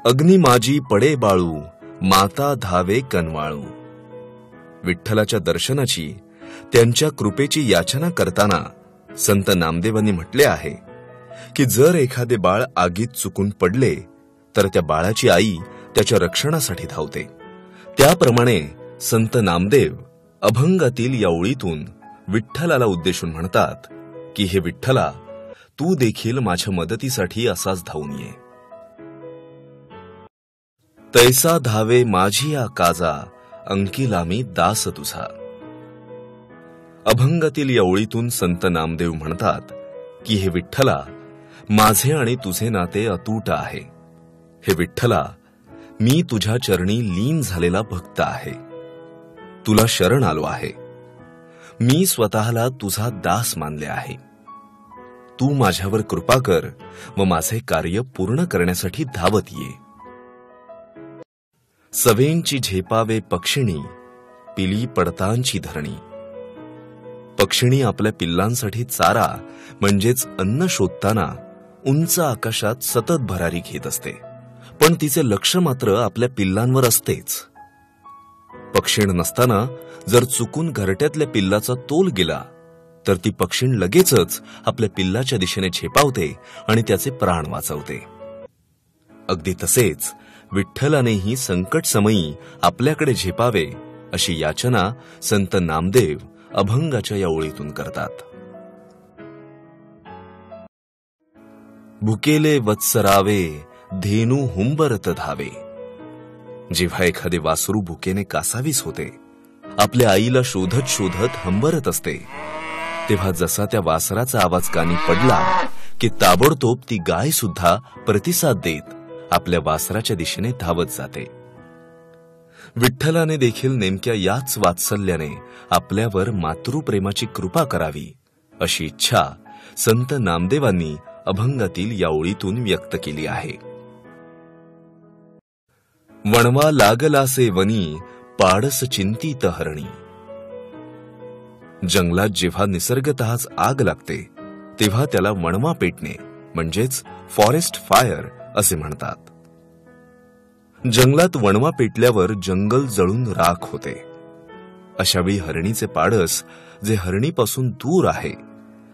अग्नी माझी पडे बाळू, माता धावे कनवाळू. विठ्ठलाच्या दर्शनाची, त्यांच्या कृपेची याचना करताना संत नामदेवांनी म्हटले आहे की जर एखादे बाळ आगीत चुकून पडले तर त्या बाळाची आई त्याच्या रक्षणासाठी धावते. त्याप्रमाणे संत नामदेव अभंगातील या ओळीतून विठ्ठलाला उद्देशून म्हणतात की हे विठ्ठला, तू देखील माझ्या मदतीसाठी असाच धावून ये. तैसा धावे माझी या काजा, अंकिला मी दास तुझा. अभंगातील या ओळीतून संत नामदेव म्हणतात की हे विठ्ठला, माझे आणि तुझे नाते अतूट आहे. हे विठ्ठला, मी तुझ्या चरणी लीन झालेला भक्त आहे. तुला शरण आलो आहे. मी स्वतःला तुझा दास मानले आहे. तू माझ्यावर कृपा कर व माझे कार्य पूर्ण करण्यासाठी धावत ये. सवेंची झेपावे पक्षिणी, पिली पडतांची धरणी. पक्षिणी आपल्या पिल्लांसाठी चारा म्हणजेच अन्न शोधताना उंच आकाशात सतत भरारी घेत असते, पण तिचे लक्ष मात्र आपल्या पिल्लांवर असतेच. पक्षीण नसताना जर चुकून घरट्यातल्या पिल्लाचा तोल गेला तर ती पक्षीण लगेचच आपल्या पिल्लाच्या दिशेने झेपावते आणि त्याचे प्राण वाचवते. अगदी तसेच विठ्ठलानेही संकट समयी आपल्याकडे झेपावे अशी याचना संत नामदेव अभंगाच्या या ओळीतून करतात. भुकेले वत्सरावे, धेनू हुंबरत धावे. जेव्हा एखादे वासरू भुकेने कासावीस होते, आपल्या आईला शोधत शोधत हंबरत असते, तेव्हा जसा त्या वासराचा आवाज कानी पडला की ताबडतोब ती गाय सुद्धा प्रतिसाद देत आपल्या वासराच्या दिशेने धावत जाते. विठ्ठलाने देखील नेमक्या याच वात्सल्याने आपल्यावर मातृप्रेमाची कृपा करावी अशी इच्छा संत नामदेवांनी अभंगातील या ओळीतून व्यक्त केली आहे. वणवा लागलासे वनी, पाडस चिंतित हरणी. जंगलात जेव्हा निसर्गतःच आग लागते तेव्हा त्याला वणवा पेटणे म्हणजेच फॉरेस्ट फायर असे म्हणतात. जंगलात वणवा पेटल्यावर जंगल जळून राख होते. अशावेळी हरणीचे पाडस जे हरणीपासून दूर आहे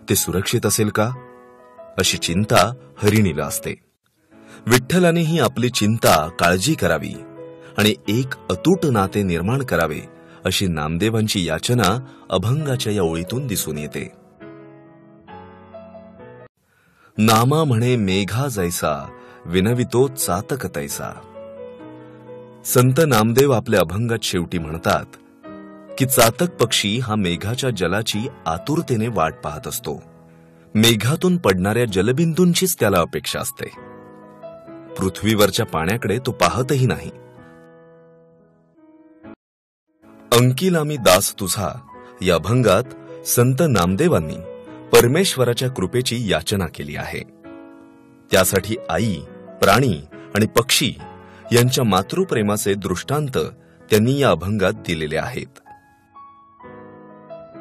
ते सुरक्षित असेल का, अशी चिंता हरिणीला असते. विठ्ठलानेही आपली चिंता, काळजी करावी आणि एक अतूट नाते निर्माण करावे अशी नामदेवांची याचना अभंगाच्या या ओळीतून दिसून येते. नामा म्हणे मेघा जैसा, विनवितो चातक तैसा. संत नामदेव आपल्या अभंगात शेवटी म्हणतात की चातक पक्षी हा मेघाच्या जलाची आतुरतेने वाट पाहत असतो. मेघातून पडणाऱ्या जलबिंदूंचीच त्याला अपेक्षा असते. पृथ्वीवरच्या पाण्याकडे तो पाहतही नाही. अंकिला मी दास तुझा या अभंगात संत नामदेवांनी परमेश्वराच्या कृपेची याचना केली आहे. त्यासाठी आई, प्राणी आणि पक्षी यांच्या मातृप्रेमाचे दृष्टांत त्यांनी या अभंगात दिलेले आहेत.